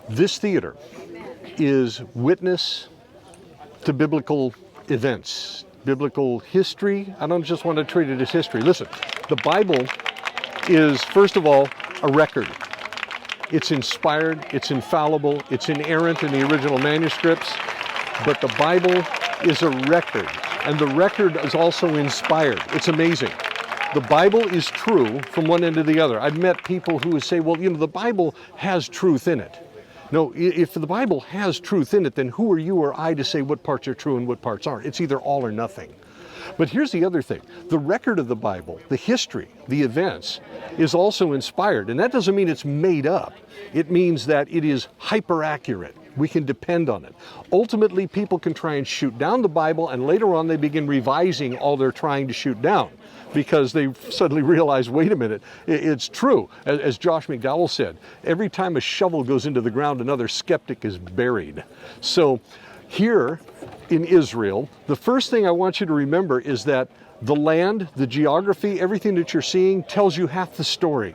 this theater is witness to biblical events, biblical history. I don't just want to treat it as history. Listen, the Bible is, first of all, a record. It's inspired, it's infallible, it's inerrant in the original manuscripts, but the Bible is a record, and the record is also inspired. It's amazing. The Bible is true from one end to the other. I've met people who would say, well, you know, the Bible has truth in it. No, if the Bible has truth in it, then who are you or I to say what parts are true and what parts aren't? It's either all or nothing. But here's the other thing. The record of the Bible, the history, the events, is also inspired. And that doesn't mean it's made up. It means that it is hyper-accurate. We can depend on it. Ultimately, people can try and shoot down the Bible, and later on they begin revising all they're trying to shoot down, because they suddenly realize, wait a minute, it's true. As Josh McDowell said, every time a shovel goes into the ground, another skeptic is buried. So here in Israel, the first thing I want you to remember is that the land, the geography, everything that you're seeing tells you half the story.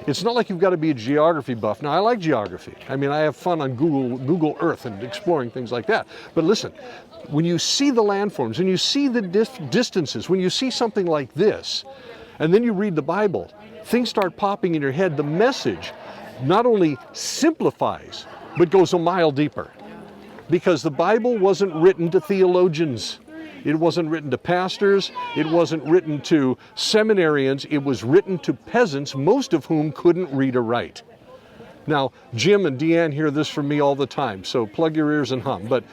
It's not like you've got to be a geography buff. Now, I like geography. I mean, I have fun on Google Earth and exploring things like that. But listen, when you see the landforms, when you see the distances, when you see something like this, and then you read the Bible, things start popping in your head. The message not only simplifies, but goes a mile deeper. Because the Bible wasn't written to theologians. It wasn't written to pastors. It wasn't written to seminarians. It was written to peasants, most of whom couldn't read or write. Now, Jim and Deanne hear this from me all the time, so plug your ears and hum. But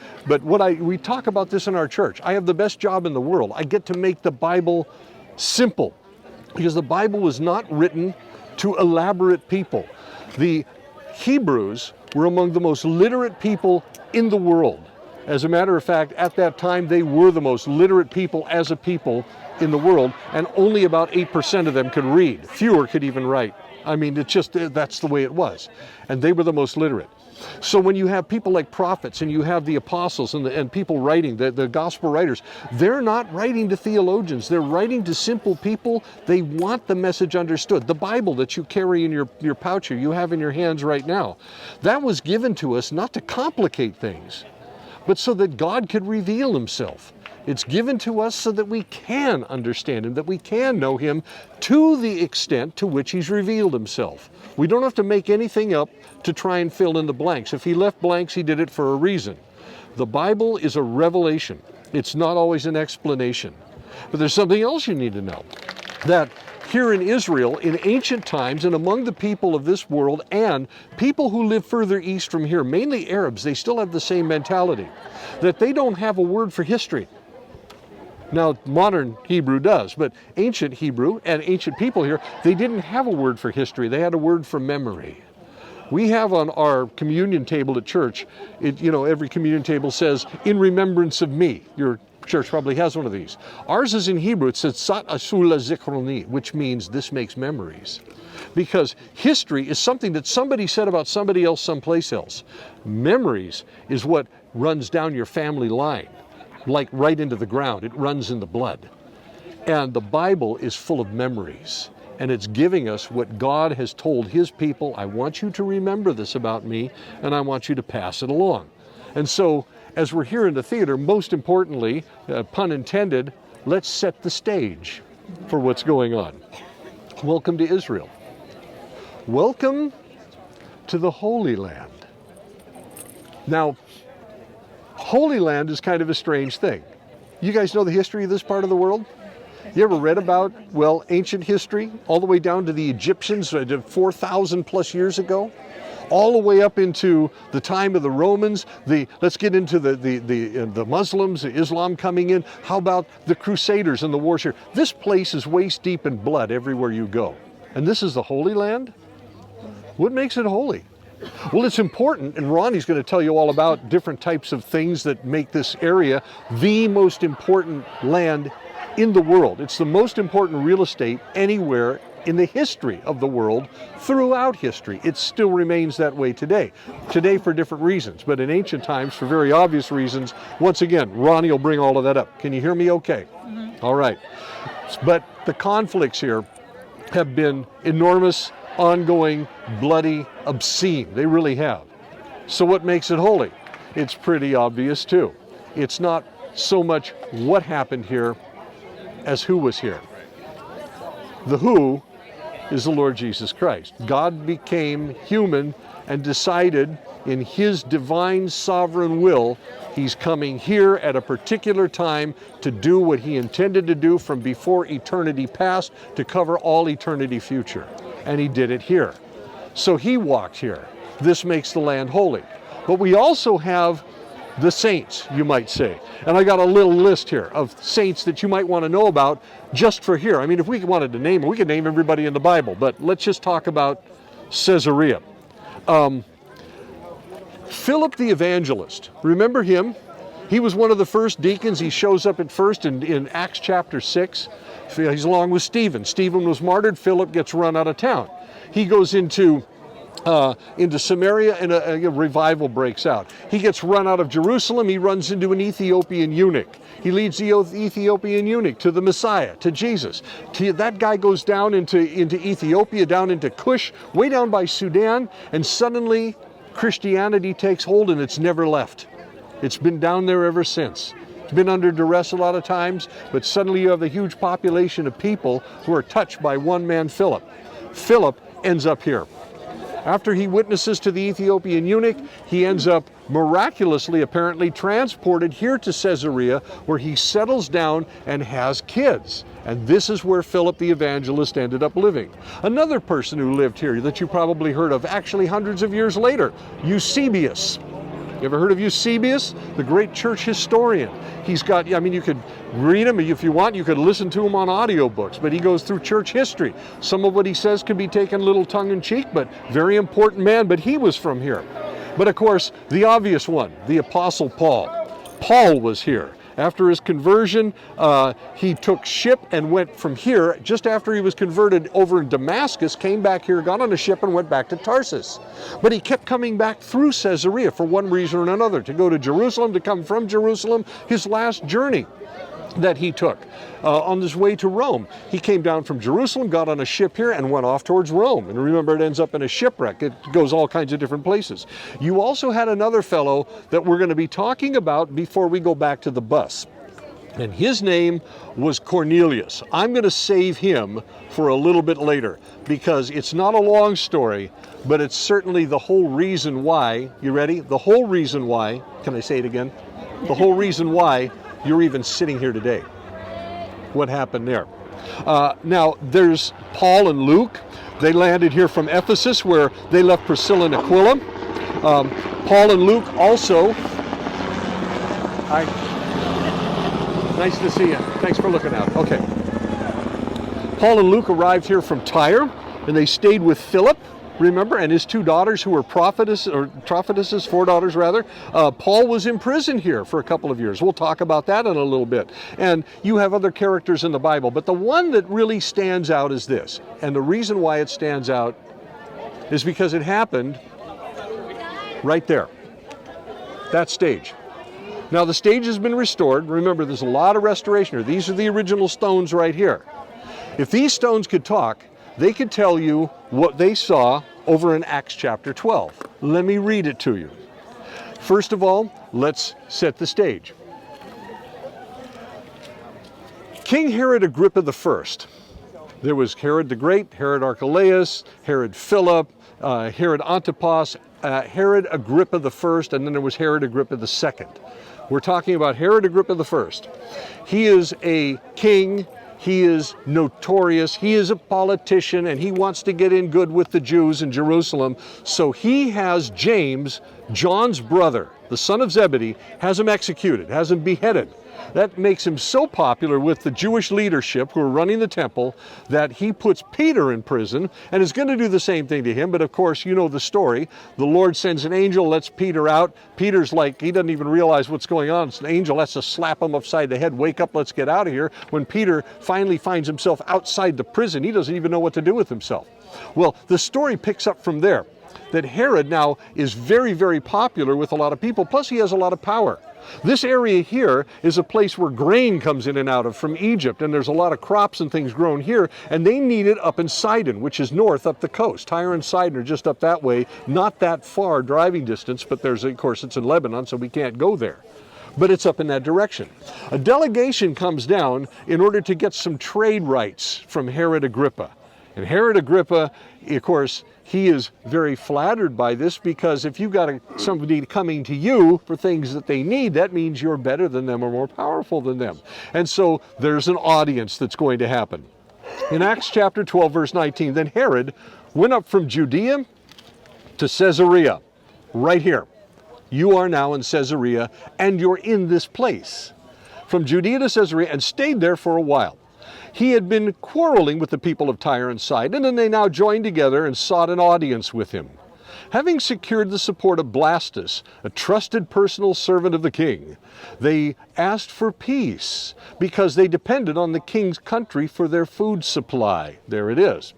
we talk about this in our church. I have the best job in the world. I get to make the Bible simple, because the Bible was not written to elaborate people. The Hebrews were among the most literate people in the world. As a matter of fact, at that time, they were the most literate people as a people in the world, and only about 8% of them could read. Fewer could even write. I mean, it's just, that's the way it was. And they were the most literate. So when you have people like prophets, and you have the apostles and people writing, the gospel writers, they're not writing to theologians. They're writing to simple people. They want the message understood. The Bible that you carry in your pouch, or you have in your hands right now, that was given to us not to complicate things, but so that God could reveal himself. It's given to us so that we can understand him, that we can know him to the extent to which he's revealed himself. We don't have to make anything up to try and fill in the blanks. If he left blanks, he did it for a reason. The Bible is a revelation. It's not always an explanation. But there's something else you need to know. That here in Israel, in ancient times, and among the people of this world, and people who live further east from here, mainly Arabs, they still have the same mentality, that they don't have a word for history. Now, modern Hebrew does, but ancient Hebrew and ancient people here, they didn't have a word for history. They had a word for memory. We have on our communion table at church, every communion table says, "In remembrance of me." Your church probably has one of these. Ours is in Hebrew. It says, "Sat asula zikroni," which means this makes memories. Because history is something that somebody said about somebody else someplace else. Memories is what runs down your family line, like right into the ground. It runs in the blood. And the Bible is full of memories. And it's giving us what God has told his people. I want you to remember this about me, and I want you to pass it along. And so, as we're here in the theater, most importantly, pun intended, let's set the stage for what's going on. Welcome to Israel. Welcome to the Holy Land. Now, Holy Land is kind of a strange thing. You guys know the history of this part of the world? You ever read about, ancient history, all the way down to the Egyptians 4,000 plus years ago? All the way up into the time of the Romans, let's get into the Muslims, Islam coming in. How about the Crusaders and the wars here? This place is waist deep in blood everywhere you go. And this is the Holy Land? What makes it holy? Well, it's important, and Ronnie's going to tell you all about different types of things that make this area the most important land in the world. It's the most important real estate anywhere in the history of the world, throughout history. It still remains that way today. Today for different reasons, but in ancient times for very obvious reasons. Once again, Ronnie will bring all of that up. Can you hear me okay? Mm-hmm. All right. But the conflicts here have been enormous ongoing, bloody, obscene. They really have. So what makes it holy? It's pretty obvious too. It's not so much what happened here as who was here. The who is the Lord Jesus Christ. God became human and decided in his divine sovereign will, he's coming here at a particular time to do what he intended to do from before eternity past to cover all eternity future. And he did it here. So he walked here. This makes the land holy. But we also have the saints, you might say. And I got a little list here of saints that you might want to know about just for here. I mean, if we wanted to name them, we could name everybody in the Bible, but let's just talk about Caesarea. Philip the Evangelist, remember him? He was one of the first deacons. He shows up at first in Acts chapter 6. He's along with Stephen. Stephen was martyred. Philip gets run out of town. He goes into Samaria and a revival breaks out. He gets run out of Jerusalem. He runs into an Ethiopian eunuch. He leads the Ethiopian eunuch to the Messiah, to Jesus. That guy goes down into Ethiopia, down into Cush, way down by Sudan, and suddenly Christianity takes hold and it's never left. It's been down there ever since. It's been under duress a lot of times, but suddenly you have a huge population of people who are touched by one man, Philip. Philip ends up here. After he witnesses to the Ethiopian eunuch, he ends up miraculously, apparently, transported here to Caesarea, where he settles down and has kids. And this is where Philip the Evangelist ended up living. Another person who lived here that you probably heard of, actually hundreds of years later, Eusebius. You ever heard of Eusebius? The great church historian. He's got, I mean, you could read him if you want, you could listen to him on audiobooks, but he goes through church history. Some of what he says can be taken a little tongue-in-cheek, but very important man, but he was from here. But of course, the obvious one, the Apostle Paul. Paul was here. After his conversion, he took ship and went from here, just after he was converted over in Damascus, came back here, got on a ship and went back to Tarsus. But he kept coming back through Caesarea for one reason or another, to go to Jerusalem, to come from Jerusalem, his last journey that he took on his way to Rome. He came down from Jerusalem, got on a ship here, and went off towards Rome. And remember, it ends up in a shipwreck. It goes all kinds of different places. You also had another fellow that we're going to be talking about before we go back to the bus. And his name was Cornelius. I'm going to save him for a little bit later, because it's not a long story, but it's certainly the whole reason why, you ready? The whole reason why, can I say it again? The whole reason why you're even sitting here today. What happened there? Now, there's Paul and Luke. They landed here from Ephesus, where they left Priscilla and Aquila. Paul and Luke also. Hi. Nice to see you. Thanks for looking out. Okay. Paul and Luke arrived here from Tyre, and they stayed with Philip, remember, and his two daughters who were prophetesses, four daughters rather. Paul was in prison here for a couple of years. We'll talk about that in a little bit. And you have other characters in the Bible, but the one that really stands out is this. And the reason why it stands out is because it happened right there, that stage. Now the stage has been restored. Remember, there's a lot of restoration here. These are the original stones right here. If these stones could talk, they could tell you what they saw over in Acts chapter 12. Let me read it to you. First of all, let's set the stage. King Herod Agrippa I. There was Herod the Great, Herod Archelaus, Herod Philip, Herod Antipas, Herod Agrippa I, and then there was Herod Agrippa II. We're talking about Herod Agrippa I. He is a king. He is notorious, he is a politician, and he wants to get in good with the Jews in Jerusalem. So he has James, John's brother, the son of Zebedee, has him executed, has him beheaded. That makes him so popular with the Jewish leadership who are running the temple that he puts Peter in prison and is going to do the same thing to him. But of course, you know the story. The Lord sends an angel, lets Peter out. Peter's like, he doesn't even realize what's going on. It's an angel has to slap him upside the head. Wake up, let's get out of here. When Peter finally finds himself outside the prison, he doesn't even know what to do with himself. Well, the story picks up from there. That Herod now is very, very popular with a lot of people. Plus, he has a lot of power. This area here is a place where grain comes in and out of from Egypt, and there's a lot of crops and things grown here, and they need it up in Sidon, which is north up the coast. Tyre and Sidon are just up that way, not that far driving distance, but of course it's in Lebanon, so we can't go there. But it's up in that direction. A delegation comes down in order to get some trade rights from Herod Agrippa. And Herod Agrippa, of course, he is very flattered by this, because if you've got somebody coming to you for things that they need, that means you're better than them or more powerful than them. And so there's an audience that's going to happen. In Acts chapter 12, verse 19, then Herod went up from Judea to Caesarea, right here. You are now in Caesarea, and you're in this place. From Judea to Caesarea, and stayed there for a while. He had been quarreling with the people of Tyre and Sidon, and they now joined together and sought an audience with him. Having secured the support of Blastus, a trusted personal servant of the king, they asked for peace because they depended on the king's country for their food supply. There it is.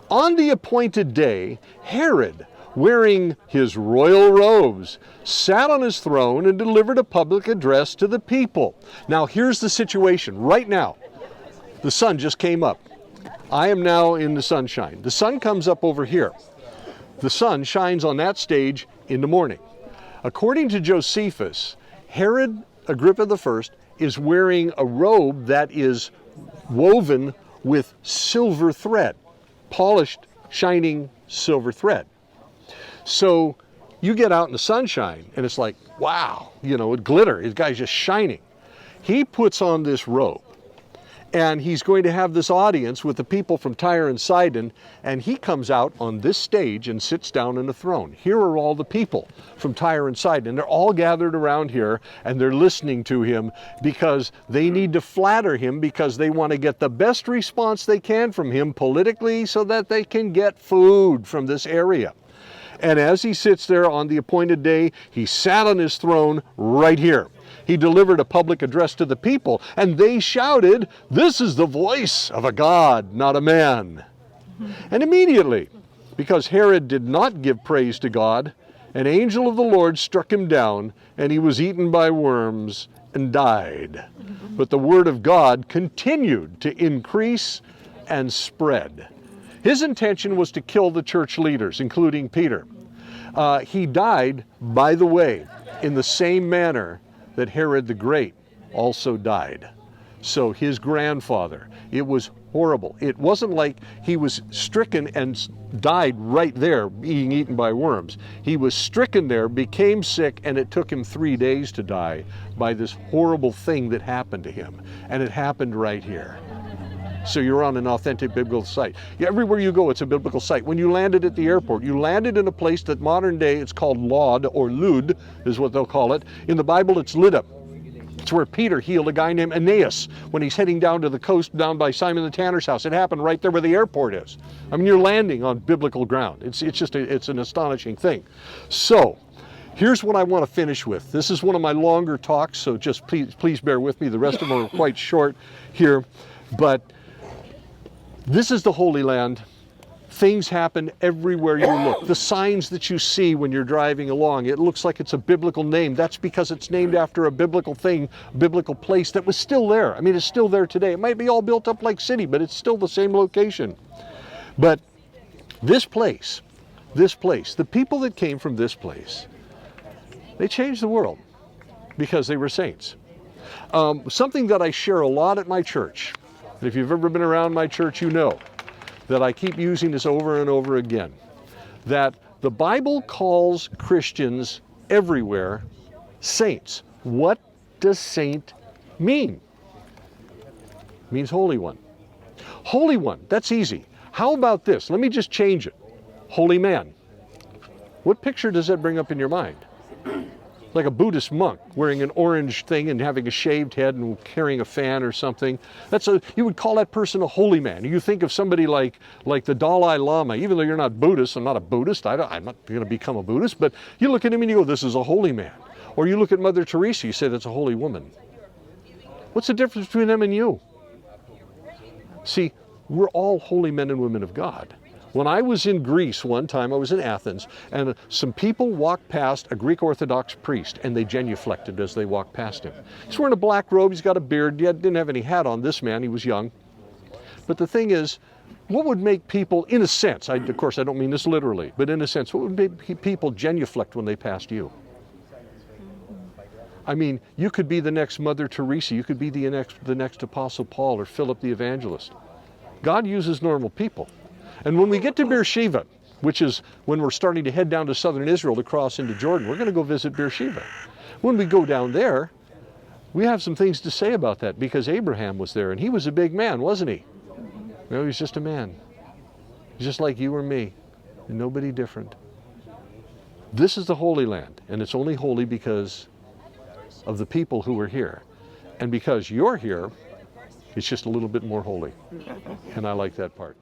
On the appointed day, Herod, wearing his royal robes, sat on his throne and delivered a public address to the people. Now here's the situation right now. The sun just came up. I am now in the sunshine. The sun comes up over here. The sun shines on that stage in the morning. According to Josephus, Herod Agrippa I is wearing a robe that is woven with silver thread, polished, shining silver thread. So you get out in the sunshine and it's like, wow, it glitter. His guy's just shining. He puts on this robe. And he's going to have this audience with the people from Tyre and Sidon, and he comes out on this stage and sits down on a throne. Here are all the people from Tyre and Sidon, and they're all gathered around here, and they're listening to him because they need to flatter him, because they want to get the best response they can from him politically so that they can get food from this area. And as he sits there on the appointed day, he sat on his throne right here. He delivered a public address to the people, and they shouted, "This is the voice of a God, not a man." And immediately, because Herod did not give praise to God, an angel of the Lord struck him down, and he was eaten by worms and died. But the word of God continued to increase and spread. His intention was to kill the church leaders, including Peter. He died, by the way, in the same manner that Herod the Great also died. So his grandfather, it was horrible. It wasn't like he was stricken and died right there being eaten by worms. He was stricken there, became sick, and it took him 3 days to die by this horrible thing that happened to him. And it happened right here. So you're on an authentic biblical site. Everywhere you go, it's a biblical site. When you landed at the airport, you landed in a place that modern day it's called Lod, or Lud is what they'll call it. In the Bible, it's Lydda. It's where Peter healed a guy named Aeneas when he's heading down to the coast down by Simon the Tanner's house. It happened right there where the airport is. I mean, you're landing on biblical ground. It's an astonishing thing. So here's what I want to finish with. This is one of my longer talks, so just please bear with me. The rest of them are quite short here. But this is the Holy Land. Things happen everywhere you look. The signs that you see when you're driving along, it looks like it's a biblical name. That's because it's named after a biblical thing, a biblical place that was still there. I mean, it's still there today. It might be all built up like city, but it's still the same location. But this place, the people that came from this place, they changed the world because they were saints. Something that I share a lot at my church, and if you've ever been around my church, you know that I keep using this over and over again, that the Bible calls Christians everywhere saints. What does saint mean? It means Holy One. Holy One, that's easy. How about this? Let me just change it. Holy Man. What picture does that bring up in your mind? Like a Buddhist monk wearing an orange thing and having a shaved head and carrying a fan or something. You would call that person a holy man. You think of somebody like the Dalai Lama, even though you're not Buddhist. I'm not a Buddhist. I'm not going to become a Buddhist, but you look at him and you go, this is a holy man. Or you look at Mother Teresa, you say that's a holy woman. What's the difference between them and you? See, we're all holy men and women of God. When I was in Greece one time, I was in Athens, and some people walked past a Greek Orthodox priest, and they genuflected as they walked past him. He's wearing a black robe, he's got a beard, didn't have any hat on, this man, he was young. But the thing is, what would make people, in a sense, of course I don't mean this literally, but in a sense, what would make people genuflect when they passed you? I mean, you could be the next Mother Teresa, you could be the next Apostle Paul or Philip the Evangelist. God uses normal people. And when we get to Beersheba, which is when we're starting to head down to southern Israel to cross into Jordan, we're going to go visit Beersheba. When we go down there, we have some things to say about that, because Abraham was there, and he was a big man, wasn't he? No, he's just a man. He's just like you or me, and nobody different. This is the Holy Land, and it's only holy because of the people who are here. And because you're here, it's just a little bit more holy. And I like that part.